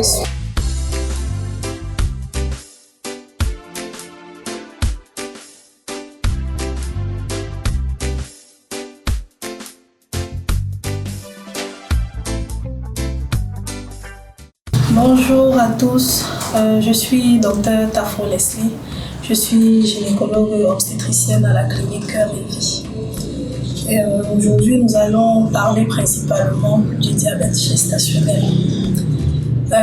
tous. Bonjour à tous, je suis Dr Tafo Leslie, je suis gynécologue obstétricienne à la clinique Cœur et Vie. Aujourd'hui, nous allons parler principalement du diabète gestationnel.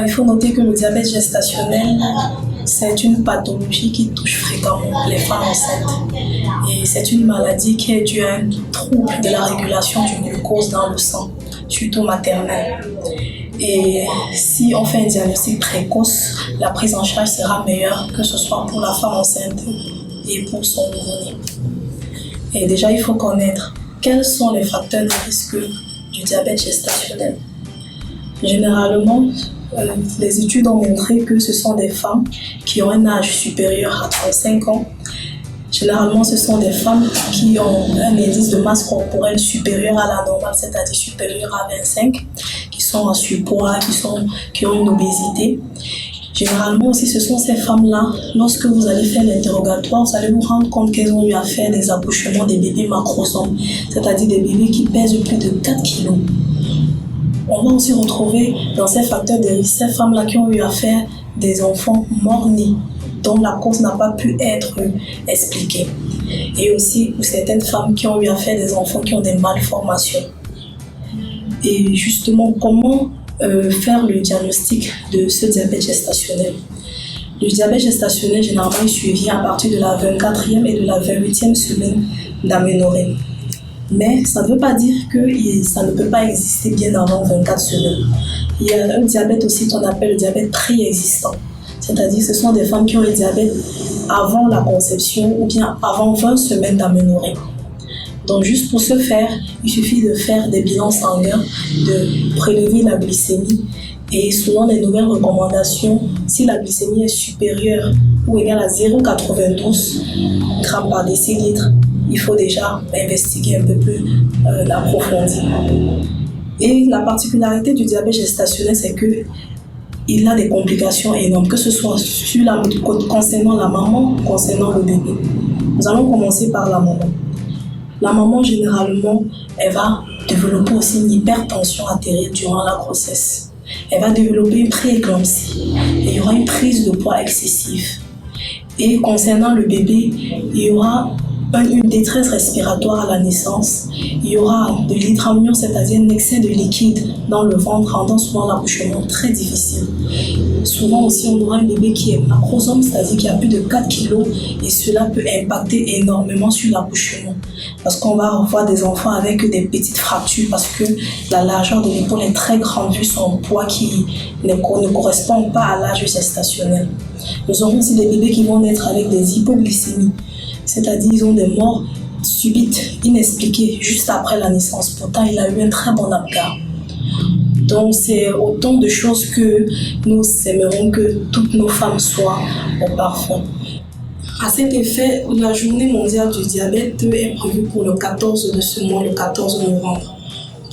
Il faut noter que le diabète gestationnel, c'est une pathologie qui touche fréquemment les femmes enceintes. Et c'est une maladie qui est due à un trouble de la régulation du glucose dans le sang, surtout maternel. Et si on fait un diagnostic précoce, la prise en charge sera meilleure, que ce soit pour la femme enceinte et pour son nouveau-né. Et déjà, il faut connaître quels sont les facteurs de risque du diabète gestationnel. Généralement, les études ont montré que ce sont des femmes qui ont un âge supérieur à 35 ans. Généralement, ce sont des femmes qui ont un indice de masse corporelle supérieur à la normale, c'est-à-dire supérieur à 25, qui sont en surpoids, qui ont une obésité. Généralement aussi, ce sont ces femmes-là, lorsque vous allez faire l'interrogatoire, vous allez vous rendre compte qu'elles ont eu à faire des accouchements des bébés macrosomes, c'est-à-dire des bébés qui pèsent plus de 4 kg. On va aussi retrouver dans ces facteurs de risque ces femmes-là qui ont eu à faire des enfants morts-nés, dont la cause n'a pas pu être expliquée. Et aussi pour certaines femmes qui ont eu à faire des enfants qui ont des malformations. Et justement, comment faire le diagnostic de ce diabète gestationnel? Le diabète gestationnel, généralement, il survient à partir de la 24e et de la 28e semaine d'aménorrhée. Mais ça ne veut pas dire que ça ne peut pas exister bien avant 24 semaines. Il y a un diabète aussi qu'on appelle le diabète préexistant. C'est-à-dire que ce sont des femmes qui ont le diabète avant la conception ou bien avant 20 semaines d'aménorrhée. Donc juste pour ce faire, il suffit de faire des bilans sanguins, de prélever la glycémie et selon les nouvelles recommandations, si la glycémie est supérieure ou égale à 0,92 g par décilitre, il faut déjà investiguer un peu plus l'approfondir. Et la particularité du diabète gestationnel, c'est que il a des complications énormes, que ce soit concernant la maman ou concernant le bébé. Nous allons commencer par la maman. La maman, généralement, elle va développer aussi une hypertension artérielle durant la grossesse. Elle va développer une prééclampsie et il y aura une prise de poids excessive. Et concernant le bébé, il y aura une détresse respiratoire à la naissance, il y aura de l'hydramnion, c'est-à-dire un excès de liquide dans le ventre, rendant souvent l'accouchement très difficile. Souvent aussi, on aura un bébé qui est macrosome, c'est-à-dire qui a plus de 4 kg, et cela peut impacter énormément sur l'accouchement. Parce qu'on va avoir des enfants avec des petites fractures, parce que la largeur de l'épaule est très grande vu son poids qui ne correspond pas à l'âge gestationnel. Nous aurons aussi des bébés qui vont naître avec des hypoglycémies. C'est-à-dire qu'ils ont des morts subites, inexpliquées, juste après la naissance. Pourtant, il a eu un très bon APGAR. Donc, c'est autant de choses que nous aimerons que toutes nos femmes soient au parfum. À cet effet, la journée mondiale du diabète est prévue pour le 14 de ce mois, le 14 novembre.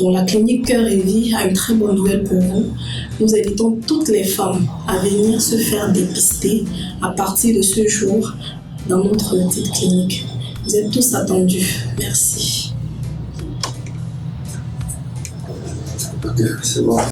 Donc, la clinique Cœur et Vie a une très bonne nouvelle pour vous. Nous invitons toutes les femmes à venir se faire dépister à partir de ce jour dans notre petite clinique. Vous êtes tous attendus. Merci. Ok, c'est bon.